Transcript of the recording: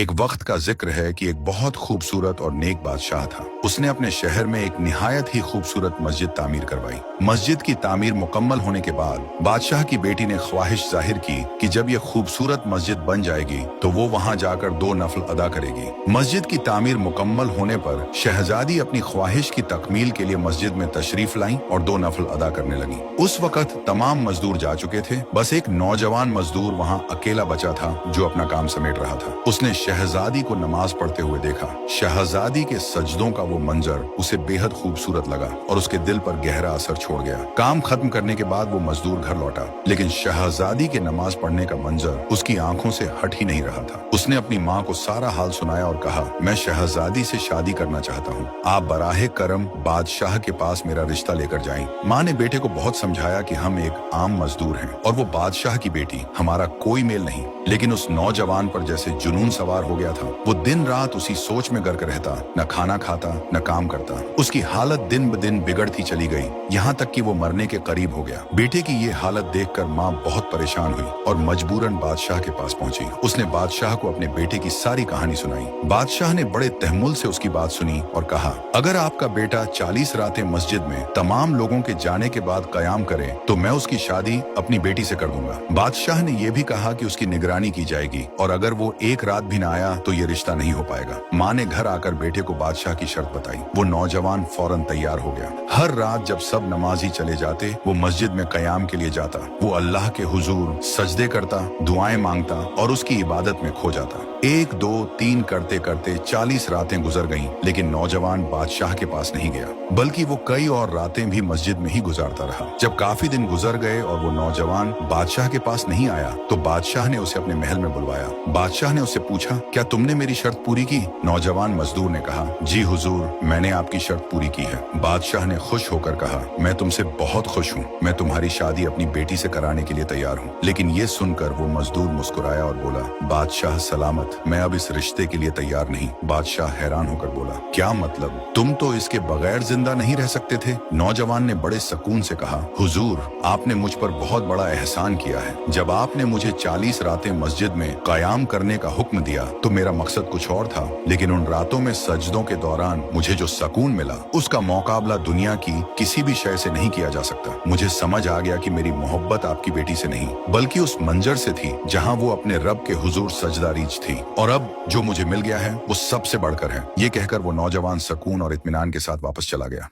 ایک وقت کا ذکر ہے کہ ایک بہت خوبصورت اور نیک بادشاہ تھا۔ اس نے اپنے شہر میں ایک نہایت ہی خوبصورت مسجد تعمیر کروائی۔ مسجد کی تعمیر مکمل ہونے کے بعد بادشاہ کی بیٹی نے خواہش ظاہر کی کہ جب یہ خوبصورت مسجد بن جائے گی تو وہ وہاں جا کر 2 نفل ادا کرے گی۔ مسجد کی تعمیر مکمل ہونے پر شہزادی اپنی خواہش کی تکمیل کے لیے مسجد میں تشریف لائیں اور 2 نفل ادا کرنے لگیں۔ اس وقت تمام مزدور جا چکے تھے، بس ایک نوجوان مزدور وہاں اکیلا بچا تھا جو اپنا کام سمیٹ رہا تھا۔ اس نے شہزادی کو نماز پڑھتے ہوئے دیکھا۔ شہزادی کے سجدوں کا وہ منظر اسے بے حد خوبصورت لگا اور اس کے دل پر گہرا اثر چھوڑ گیا۔ کام ختم کرنے کے بعد وہ مزدور گھر لوٹا، لیکن شہزادی کے نماز پڑھنے کا منظر اس کی آنکھوں سے ہٹ ہی نہیں رہا تھا۔ اس نے اپنی ماں کو سارا حال سنایا اور کہا، میں شہزادی سے شادی کرنا چاہتا ہوں، آپ براہ کرم بادشاہ کے پاس میرا رشتہ لے کر جائیں۔ ماں نے بیٹے کو بہت سمجھایا کہ ہم ایک عام مزدور ہیں اور وہ بادشاہ کی بیٹی، ہمارا کوئی میل نہیں، لیکن اس نوجوان پر جیسے جنون سوار ہو گیا تھا۔ وہ دن رات اسی سوچ میں غرق رہتا، نہ کھانا کھاتا نہ کام کرتا۔ اس کی حالت دن بدن بگڑتی چلی گئی، یہاں تک کہ وہ مرنے کے قریب ہو گیا۔ بیٹے کی یہ حالت دیکھ کر ماں بہت پریشان ہوئی اور مجبوراً بادشاہ کے پاس پہنچی۔ اس نے بادشاہ کو اپنے بیٹے کی ساری کہانی سنائی۔ بادشاہ نے بڑے تحمل سے اس کی بات سنی اور کہا، اگر آپ کا بیٹا 40 راتیں مسجد میں تمام لوگوں کے جانے کے بعد قیام کرے تو میں اس کی شادی اپنی بیٹی سے کر دوں گا۔ بادشاہ نے یہ بھی کہا کہ اس کی نگرانی کی جائے گی اور اگر وہ ایک رات بھی نہ آیا تو یہ رشتہ نہیں ہو پائے گا۔ ماں نے گھر آ کر بیٹے کو بادشاہ کی شرط بتائی۔ وہ نوجوان فوراً تیار ہو گیا۔ ہر رات جب سب نمازی چلے جاتے وہ مسجد میں قیام کے لیے جاتا۔ وہ اللہ کے حضور سجدے کرتا، دعائیں مانگتا اور اس کی عبادت میں کھو جاتا۔ 1 2 3 کرتے کرتے 40 راتیں گزر گئیں، لیکن نوجوان بادشاہ کے پاس نہیں گیا، بلکہ وہ کئی اور راتیں بھی مسجد میں ہی گزارتا رہا۔ جب کافی دن گزر گئے اور وہ نوجوان بادشاہ کے پاس نہیں آیا تو بادشاہ نے اسے اپنے محل میں بلوایا۔ بادشاہ نے اس سے پوچھا، کیا تم نے میری شرط پوری کی؟ نوجوان مزدور نے کہا، جی حضور، میں نے آپ کی شرط پوری کی ہے۔ بادشاہ نے خوش ہو کر کہا، میں تم سے بہت خوش ہوں، میں تمہاری شادی اپنی بیٹی سے کرانے کے لیے تیار ہوں۔ لیکن یہ سن کر وہ مزدور مسکرایا اور بولا، بادشاہ سلامت، میں اب اس رشتے کے لیے تیار نہیں۔ بادشاہ حیران ہو کر بولا، کیا مطلب؟ تم تو اس کے بغیر زندہ نہیں رہ سکتے تھے؟ نوجوان نے بڑے سکون سے کہا، حضور، آپ نے مجھ پر بہت بڑا احسان کیا ہے۔ جب آپ نے مجھے 40 راتیں مسجد میں قیام کرنے کا حکم دیا تو میرا مقصد کچھ اور تھا، لیکن ان راتوں میں سجدوں کے دوران مجھے جو سکون ملا اس کا مقابلہ دنیا کی کسی بھی شے سے نہیں کیا جا سکتا۔ مجھے سمجھ آ گیا کہ میری محبت آپ کی بیٹی سے نہیں بلکہ اس منظر سے تھی جہاں وہ اپنے رب کے حضور سجدہ ریچ تھی، اور اب جو مجھے مل گیا ہے وہ سب سے بڑھ کر ہے۔ یہ کہہ کر وہ نوجوان سکون اور اطمینان کے ساتھ واپس چلا گیا۔